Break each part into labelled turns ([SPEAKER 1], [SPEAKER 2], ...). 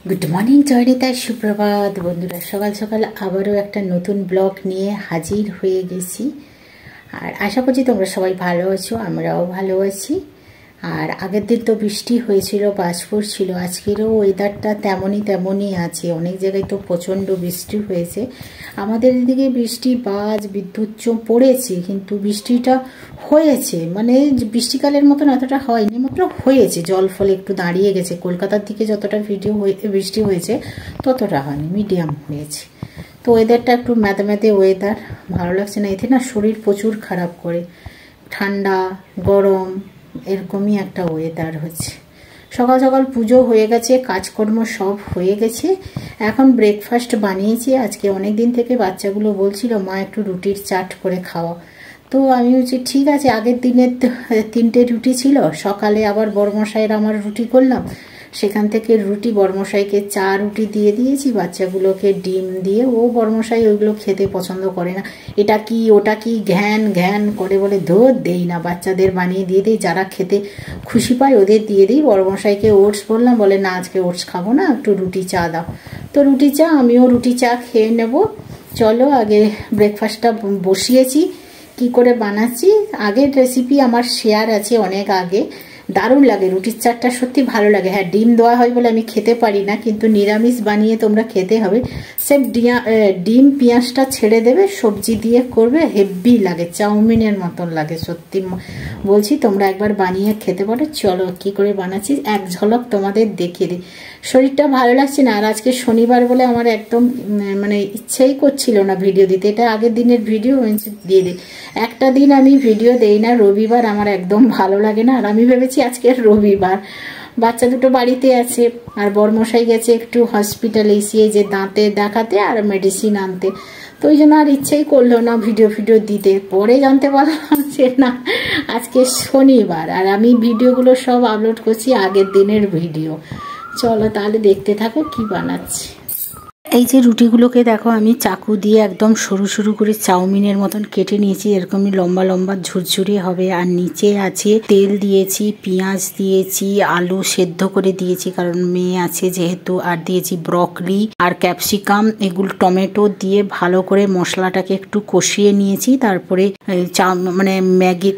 [SPEAKER 1] Good morning Joynita, সুপ্রভাত বন্ধুরা। সকাল সকাল আবারও একটা নতুন ব্লগ নিয়ে হাজির হয়ে গেছি। আর আশা করছি তোমরা সবাই ভালো আছো, আমরাও ভালো আছি। আর আগের দিন তো বৃষ্টি হয়েছিল, বাজ পড়ছিল। আজকেরও ওয়েদারটা তেমনই আছে। অনেক জায়গায় তো প্রচণ্ড বৃষ্টি হয়েছে। আমাদের এদিকে বৃষ্টি, বাজ, বিদ্যুৎ পড়েছে, কিন্তু বৃষ্টিটা হয়েছে, মানে বৃষ্টিকালের মতন এতটা হয়নি, মাত্র হয়েছে। জল ফলে একটু দাঁড়িয়ে গেছে। কলকাতার দিকে যতটা বৃষ্টি হয়েছে ততটা হয়নি, মিডিয়াম হয়েছে। তো ওয়েদারটা একটু ম্যাদে ওয়েদার, ভালো লাগছে না। এতে না শরীর প্রচুর খারাপ করে, ঠান্ডা গরম এরকমই একটা ওয়েদার হচ্ছে। সকাল সকাল পুজো হয়ে গেছে, কাজকর্ম সব হয়ে গেছে। এখন ব্রেকফাস্ট বানিয়েছি। আজকে অনেক দিন থেকে বাচ্চাগুলো বলছিল মা একটু রুটির চাট করে খাওয়া। তো আমি বলছি ঠিক আছে। আগের দিনের 3টে রুটি ছিল, সকালে আবার বড়মশাইয়ের আমার রুটি করলাম, সেখান থেকে রুটি বড়মশাইকে 4 রুটি দিয়ে দিয়েছি, বাচ্চাগুলোকে ডিম দিয়ে। ও বড়মশাই ওইগুলো খেতে পছন্দ করে না, এটা কি ওটা কি ঘ্যান ঘ্যান করে বলে, ধর দেই না, বাচ্চাদের বানিয়ে দিয়ে দিই, যারা খেতে খুশি পায় ওদের দিয়ে দিই। বড়মশাইকে ওটস বললাম, বলে না আজকে ওটস খাবো না, একটু রুটি চা দাও। তো রুটি চা, আমিও রুটি চা খেয়ে নেব। চলো আগে ব্রেকফাস্টটা বসিয়েছি। কি করে বানাচ্ছি আগের রেসিপি আমার শেয়ার আছে অনেক আগে, দারুণ লাগে। রুটির চাটটা সত্যি ভালো লাগে। হ্যাঁ, ডিম দেওয়া হয় বলে আমি খেতে পারি না, কিন্তু নিরামিষ বানিয়ে তোমরা খেতে হবে। সেম ডিম পেঁয়াজটা ছেড়ে দেবে, সবজি দিয়ে করবে, হেভি লাগে, চাউমিনের মতন লাগে। সত্যি বলছি, তোমরা একবার বানিয়ে খেতে পারো। চলো কি করে বানাচ্ছি এক ঝলক তোমাদের দেখিয়ে দিই। শরীরটা ভালো লাগছে না, আর আজকে শনিবার বলে আমার একদম মানে ইচ্ছেই করছিল না ভিডিও দিতে। এটা আগের দিনের ভিডিও দিয়ে দিই। একটা দিন আমি ভিডিও দেই না, রবিবার আমার একদম ভালো লাগে না। আর আমি ভেবেছি আজকে রবিবার, বাচ্চা দুটো বাড়িতে আছে, আর বড়মশাই গেছে একটু হসপিটালে এসে যে দাঁতে দেখাতে আর মেডিসিন আনতে। তো ওই জন্য আর ইচ্ছেই করলো না ভিডিও দিতে। পরে জানতে পারলাম যে না, আজকে শনিবার, আর আমি ভিডিওগুলো সব আপলোড করছি আগের দিনের ভিডিও। চলো তাহলে দেখতে থাকো কি বানাচ্ছি। এই যে রুটিগুলোকে দেখো, আমি চাকু দিয়ে একদম সরু করে চাউমিনের মতন কেটে নিয়েছি। এরকমই লম্বা লম্বা ঝুরঝুরি হবে। আর নিচে আছে তেল দিয়েছি, পেঁয়াজ দিয়েছি, আলু সেদ্ধ করে দিয়েছি কারণ মেয়ে আছে যেহেতু, আর দিয়েছি ব্রকলি আর ক্যাপসিকাম, এগুলো টমেটো দিয়ে ভালো করে মশলাটাকে একটু কষিয়ে নিয়েছি। তারপরে মানে ম্যাগি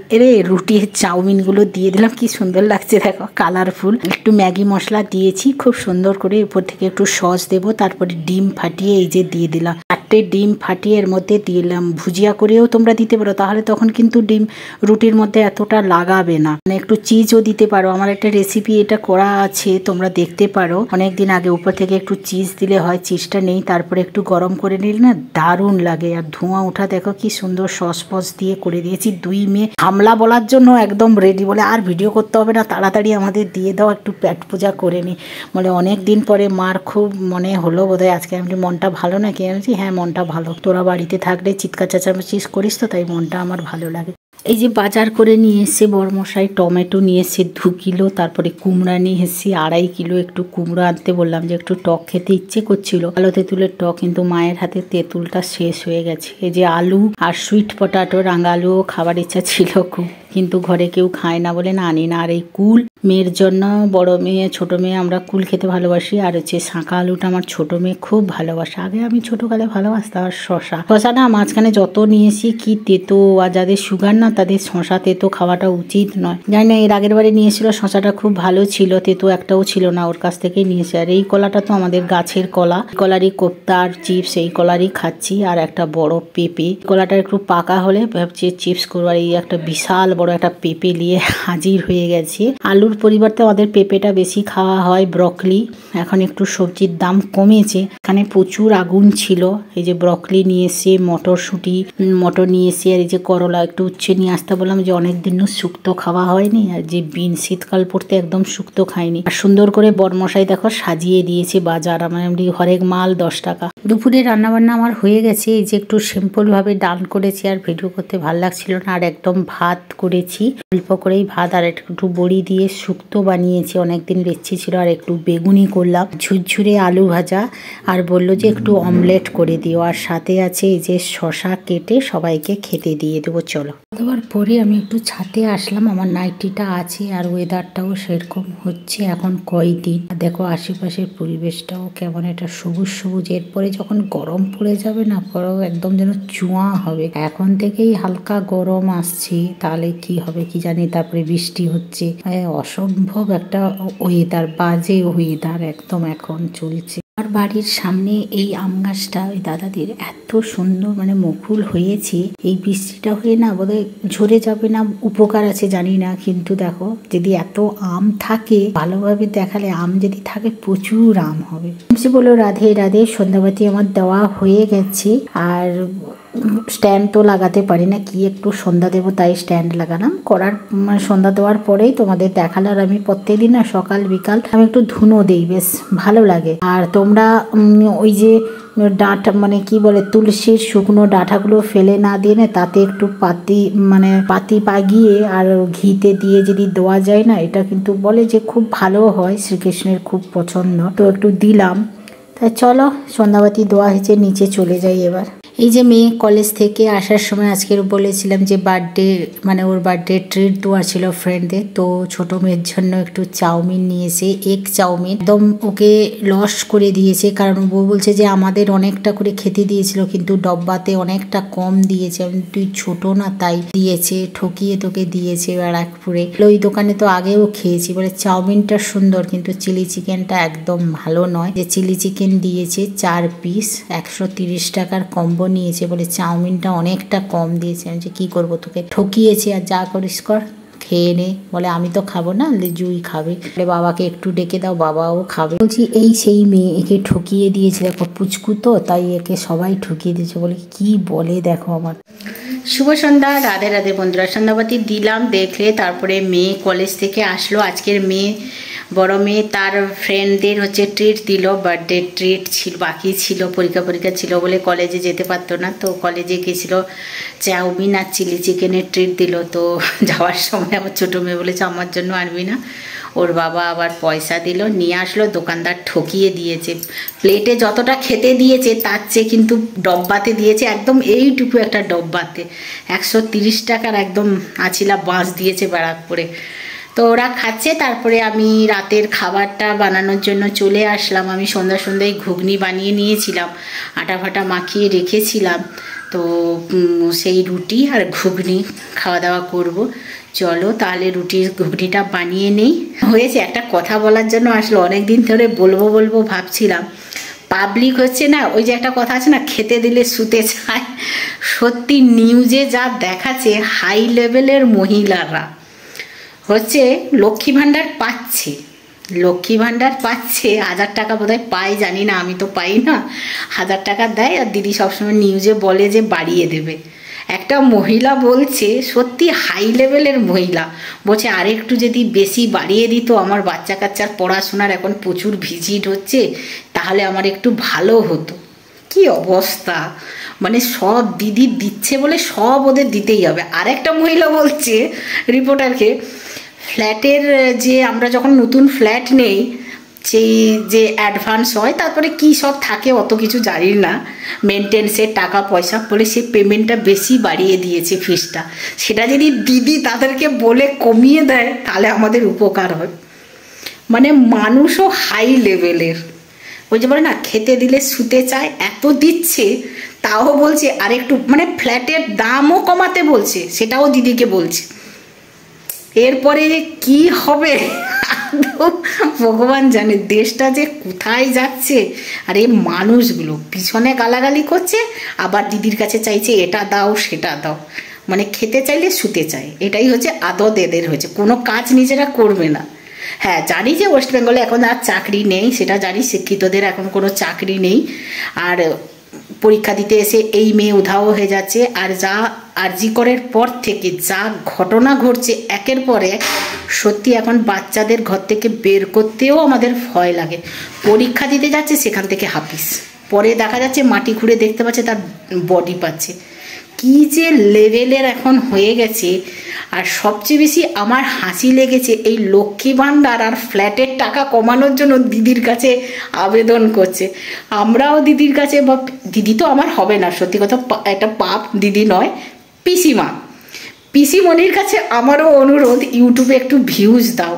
[SPEAKER 1] রুটির চাউমিনগুলো দিয়ে দিলাম। কি সুন্দর লাগছে দেখো, কালারফুল। একটু ম্যাগি মশলা দিয়েছি খুব সুন্দর করে, উপর থেকে একটু সস দেবো। তারপরে ডিম ফাটিয়ে এই যে দিয়ে দিলাম, 4টে ডিম ফাটিয়ে এর মধ্যে দিলাম। ভুজিয়া করেও তোমরা দিতে পারো, তাহলে তখন কিন্তু ডিম রুটির মধ্যে এতটা লাগাবে না। মানে একটু চিজও দিতে পারো, আমার একটা রেসিপি এটা করা আছে, তোমরা দেখতে পারো অনেকদিন আগে। উপর থেকে একটু চিজ দিলে হয়, চিজটা নেই। তারপরে একটু গরম করে নিলে না দারুণ লাগে। আর ধোঁয়া ওঠা দেখো কি সুন্দর, সস ফস দিয়ে করে দিয়েছি। 2 মেয়ে হামলা বলার জন্য একদম রেডি, বলে আর ভিডিও করতে হবে না, তাড়াতাড়ি আমাদের দিয়ে দাও, একটু পেট পূজা করে নি। বলে অনেক দিন পরে মার খুব মনে হলো বোধহয় আজকে। আমি মনটা ভালো নাকি? আমি বলছি হ্যাঁ মনটা ভালো, তোরা বাড়িতে থাকলে চিৎকার চেঁচামেচি করিস তো, তাই মনটা আমার ভালো লাগে। এই যে বাজার করে নিয়ে এসছে বড়মশাই, টমেটো নিয়ে এসছে 2 কিলো, তারপরে কুমড়া নিয়ে এসছি 2.5 কিলো। একটু কুমড়া আনতে বললাম, যে একটু টক খেতে ইচ্ছে করছিল, কালো তেঁতুলের টক, কিন্তু মায়ের হাতে তেঁতুলটা শেষ হয়ে গেছে। এই যে আলু আর সুইট পটাটো, রাঙা আলুও খাবার ইচ্ছা ছিল খুব, কিন্তু ঘরে কেউ খায় না বলে না আনি না। আর এই কুল মেয়ের জন্য, বড় মেয়ে ছোট মেয়ে আমরা কুল খেতে ভালোবাসি। আর হচ্ছে শাঁকা আলুটা আমার ছোট মেয়ে খুব ভালোবাসে, আগে আমি ছোটকালে ভালোবাসতাম। আর শশা না মাঝখানে যত নিয়েছি কি তেতো, আর যাদের সুগার না তাদের শশা তেতো খাওয়াটা উচিত নয়। জানি না, এর আগের বারে নিয়েছিল শশাটা খুব ভালো ছিল, তেতো একটাও ছিল না, ওর কাছ থেকেই নিয়েছি। আর এই কলাটা তো আমাদের গাছের কলা, কলারই কোপ্তা আর চিপস, এই কলারই খাচ্ছি। আর একটা বড় পেঁপে, কলাটা একটু পাকা হলে ভাবছি চিপস করবো। আর এই একটা বিশাল বড় একটা পেঁপে নিয়ে হাজির হয়ে গেছে। আলুর পরিবর্তে আমাদের পেঁপেটা বেশি খাওয়া হয়, ব্রকলি। এখন একটু সবজির দাম কমেছে, এখানে প্রচুর আগুন ছিল। এই যে ব্রকলি নিয়ে এসে, মটরশুঁটি মটর নিয়ে এসে, আর এই যে করলা একটু উচ্ছে নিয়ে আসতে বললাম, যে অনেকদিন শুক্তো খাওয়া হয়নি। আর যে বিন, শীতকাল পড়তে একদম শুক্তো খাইনি। আর সুন্দর করে বড়মশাই দেখো সাজিয়ে দিয়েছে বাজার, আমার এমনি হরেক মাল 10 টাকা। দুপুরে রান্নাবান্না আমার হয়ে গেছে। এই যে একটু সিম্পল ভাবে ডাল করেছি, আর ভিডিও করতে ভালো লাগছিল না। আর একদম ভাত করেছি, অল্প করেই ভাত, আর একটু বড়ি দিয়ে শুক্তো বানিয়েছি, অনেকদিন বেঁচে ছিল। আর একটু বেগুনি করলাম, ঝুরঝুরে আলু ভাজা, আর বললো যে একটু অমলেট করে দিও। আর সাথে আছে এই যে শশা কেটে সবাইকে খেতে দিয়ে দেবো। চলো দাওয়ার পরে আমি একটু ছাদে আসলাম, আমার নাইটিটা আছে আর ওয়েদারটাও সেরকম হচ্ছে এখন কয়দিন। দেখো আশেপাশের পরিবেশটাও কেমন একটা সবুজ সবুজ। এরপরে যখন গরম পড়ে যাবে না, পরেও একদম যেন চুয়া হবে। এখন থেকেই হালকা গরম আসছে, তাহলে কি হবে কি জানি। তারপরে বৃষ্টি হচ্ছে, অসম্ভব একটা ওয়েদার, বাজে ওয়েদার একদম এখন চলছে। আর বাড়ির সামনে এই আম গাছটা ওই দাদাদের এত সুন্দর মানে মুকুল হয়েছে, এই বৃষ্টিটা হয়ে না বোধহয় ঝরে যাবে না, উপকার আছে জানি না। কিন্তু দেখো যদি এত আম থাকে, ভালোভাবে দেখালে আম যদি থাকে প্রচুর আম হবে। বলো রাধে রাধে। সন্ধ্যাবাতি আমার দেওয়া হয়ে গেছে, আর স্ট্যান্ড তো লাগাতে পারি না, কি একটু সন্ধ্যা দেবো তাই স্ট্যান্ড লাগালাম। করার মানে সন্ধ্যা দেওয়ার পরেই তোমাদের দেখালাম। আমি প্রত্যেকদিন না সকাল বিকাল আমি একটু ধুনো দিই, বেশ ভালো লাগে। আর তোমরা ওই যে ডাঁটা মানে কি বলে তুলসীর শুকনো ডাঁটাগুলো ফেলে না দিয়ে না, তাতে একটু পাতি পাগিয়ে আর ঘিতে দিয়ে যদি দেওয়া যায় না, এটা কিন্তু বলে যে খুব ভালো হয়, শ্রীকৃষ্ণের খুব পছন্দ, তো একটু দিলাম। তাই চলো সন্ধ্যাবাতি দেওয়া হয়েছে, নিচে চলে যাই এবার। এই যে মেয়ে কলেজ থেকে আসার সময় আজকের বলেছিলাম যে বার্থডে মানে ওর বার্থডে ট্রিট দেওয়া ছিল ফ্রেন্ডদের, তো ছোট মেয়ের জন্য একটু চাউমিন নিয়েছে, এগ চাউমিন। একদম ওকে লস করে দিয়েছে, কারণ বউ বলছে যে আমাদের অনেকটা করে খেতে দিয়েছিল কিন্তু ডব্বাতে অনেকটা কম দিয়েছে, তুই ছোট না তাই দিয়েছে, ঠকিয়ে তোকে দিয়েছে ব্যারাকপুরে। ওই দোকানে তো আগেও খেয়েছি, বলে চাউমিনটা সুন্দর কিন্তু চিলি চিকেনটা একদম ভালো নয়। যে চিলি চিকেন দিয়েছে 4 পিস 130 টাকার কম্বো নিয়েছে, বলে চাউমিনটা অনেকটা কম দিয়েছে। আমি যে কি করবো, তোকে ঠকিয়েছি আর যা করিস কর, খেয়ে নে। বলে আমি তো খাবো না, জুই খাবে। বলে বাবাকে একটু ডেকে দাও, বাবাও খাবে। বলছি এই সেই মেয়ে, একে ঠকিয়ে দিয়েছে, দেখো পুচকু তো তাই একে সবাই ঠকিয়ে দিয়েছে। বলে কি বলে দেখো আমার। শুভ সন্ধ্যা, রাধে রাধে বন্ধুরা। সন্ধ্যাবাতি দিলাম, দেখলে তারপরে মেয়ে কলেজ থেকে আসলো। আজকের মেয়ে বড় মেয়ে তার ফ্রেন্ডদের হচ্ছে ট্রিট দিল, বার্থডে ট্রিট ছিল, বাকি ছিল, পরীক্ষা ছিল বলে কলেজে যেতে পারতো না, তো কলেজে গেছিলো, চাউমিন আর চিলি চিকেনের ট্রিট দিল। তো যাওয়ার সময় আমার ছোটো মেয়ে বলেছে আমার জন্য আনবি না, ওর বাবা আবার পয়সা দিল, নিয়ে আসলো। দোকানদার ঠকিয়ে দিয়েছে, প্লেটে যতটা খেতে দিয়েছে তার চেয়ে কিন্তু ডব্বাতে দিয়েছে, একদম এইটুকু একটা ডব্বাতে 130 টাকার একদম আছিলা বাঁশ দিয়েছে ব্যারাকপুরে। তো ওরা খাচ্ছে, তারপরে আমি রাতের খাবারটা বানানোর জন্য চলে আসলাম। আমি সন্ধ্যায় ঘুগনি বানিয়ে নিয়েছিলাম, আটা ফাটা মাখিয়ে রেখেছিলাম, তো সেই রুটি আর ঘুগনি খাওয়া দাওয়া করব। চলো তাহলে রুটির ঘুগনিটা বানিয়ে নেই। হয়েছে একটা কথা বলার জন্য আসলো, অনেক দিন ধরে বলবো ভাবছিলাম। পাবলিক হচ্ছে না, ওই যে একটা কথা আছে না, খেতে দিলে শুতে চায়। সত্যি নিউজে যা দেখাচ্ছে, হাই লেভেলের মহিলারা হচ্ছে লক্ষ্মী ভাণ্ডার পাচ্ছে, 1000 টাকা বোধহয় পায়, জানি না, আমি তো পাই না। 1000 টাকা দেয়, আর দিদি সবসময় নিউজে বলে যে বাড়িয়ে দেবে। একটা মহিলা বলছে, সত্যি হাই লেভেলের মহিলা, বলছে আর একটু যদি বেশি বাড়িয়ে দিত, আমার বাচ্চা কাচ্চার পড়াশোনার এখন প্রচুর ভিজিট হচ্ছে, তাহলে আমার একটু ভালো হতো। কি অবস্থা, মানে সব দিদি দিচ্ছে বলে সব ওদের দিতেই হবে। আরেকটা মহিলা বলছে রিপোর্টারকে, ফ্ল্যাটের যে আমরা যখন নতুন ফ্ল্যাট নেই, সেই যে অ্যাডভান্স হয়, তারপরে কি সব থাকে অত কিছু জানি না, মেনটেন্সের টাকা পয়সা, বলে সে পেমেন্টটা বেশি বাড়িয়ে দিয়েছে ফিসটা। সেটা যদি দিদি তাদেরকে বলে কমিয়ে দেয় তাহলে আমাদের উপকার হয়। মানে মানুষও হাই লেভেলের, ওই যে বলে না খেতে দিলে শুতে চায়, এত দিচ্ছে, তাও বলছে আরেকটু, মানে ফ্ল্যাটের দামও কমাতে বলছে, সেটাও দিদিকে বলছে। এরপরে যে কি হবে ভগবান জানে, দেশটা যে কোথায় যাচ্ছে। আর এই মানুষগুলো পিছনে গালাগালি করছে, আবার দিদির কাছে চাইছে এটা দাও সেটা দাও, মানে খেতে চাইলে শুতে চায়। এটাই হচ্ছে আদত এদের হয়েছে, কোনো কাজ নিজেরা করবে না। হ্যাঁ জানি যে ওয়েস্ট বেঙ্গলে এখন আর চাকরি নেই, সেটা জানি, শিক্ষিতদের এখন কোনো চাকরি নেই। আর পরীক্ষা দিতে এসে এই মেয়ে উধাও হয়ে যাচ্ছে। আর যা আরজি করের পর থেকে যা ঘটনা ঘটছে একের পর এক, সত্যি এখন বাচ্চাদের ঘর থেকে বের করতেও আমাদের ভয় লাগে। পরীক্ষা দিতে যাচ্ছে, সেখান থেকে হাফিস, পরে দেখা যাচ্ছে মাটি খুঁড়ে দেখতে পাচ্ছে তার বডি পাচ্ছে। কি যে লেভেলের এখন হয়ে গেছে। আর সবচেয়ে বেশি আমার হাসি লেগেছে, এই লক্ষ্মী ভাণ্ডার আর ফ্ল্যাটের টাকা কমানোর জন্য দিদির কাছে আবেদন করছে। আমরাও দিদির কাছে, দিদি তো আমার হবে না, সত্যি কথা, একটা পাপ, দিদি নয়, পিসিমা। পিসিমণির কাছে আমারও অনুরোধ, ইউটিউবে একটু ভিউজ দাও,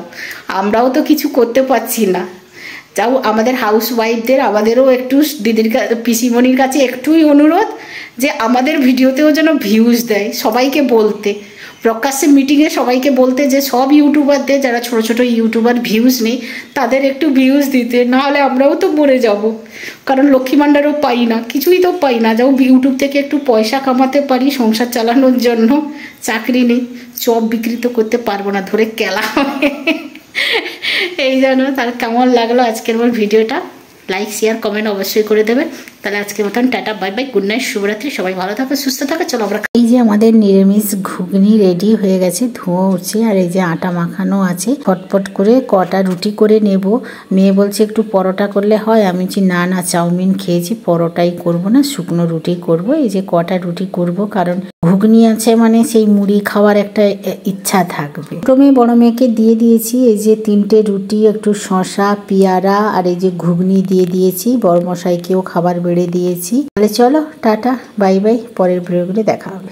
[SPEAKER 1] আমরাও তো কিছু করতে পারছি না। যাও আমাদের হাউস ওয়াইফদের, আমাদেরও একটু দিদির পিসিমণির কাছে একটুই অনুরোধ যে আমাদের ভিডিওতেও যেন ভিউজ দেয়, সবাইকে বলতে, প্রকাশ্যে মিটিংয়ে সবাইকে বলতে যে সব ইউটিউবারদের, যারা ছোট ছোট ইউটিউবার ভিউজ নেই তাদের একটু ভিউজ দিতে, নাহলে আমরাও তো মরে যাব। কারণ লক্ষ্মী ভাণ্ডারও পাই না, কিছুই তো পাই না। যাও ইউটিউব থেকে একটু পয়সা কামাতে পারি সংসার চালানোর জন্য, চাকরি নেই, চপ বিক্রি তো করতে পারবো না, ধরে কেলা হবে। এই জন্য তার কেমন লাগলো আজকের আমার ভিডিওটা, লাইক শেয়ার কমেন্ট অবশ্যই করে দেবে। তাহলে আজকের মতন tata, bye bye, good night, শুভরাত্রি, সবাই ভালো থাকো সুস্থ থাকো। চলো আমরা, এই যে আমাদের নিরামিষ ঘুগনি রেডি হয়ে গেছে, ধোঁয়া উঠছে, আর এই যে আটা মাখানো আছে, ফটফট করে কটা রুটি করে নেব। মেয়ে বলছে একটু পরোটা করলে হয়, আমি বলছি না না, চাউমিন খেয়েছি, পরোটাই করব না, শুকনো রুটি করব। এই যে কটা রুটি করব, কারণ ঘুগনি আছে মানে সেই মুড়ি খাওয়ার একটা ইচ্ছা থাকবে। ছোটো মেয়ে বড় মেয়েকে দিয়ে দিয়েছি এই যে 3টে রুটি, একটু শশা, পেয়ারা আর এই যে ঘুগনি দিয়ে দিয়েছি, বড় মশাইকেও খাবার বেড়ে দিয়েছি। তাহলে চলো টাটা, বাই বাই, পরের ভিডিওগুলো দেখা হবে।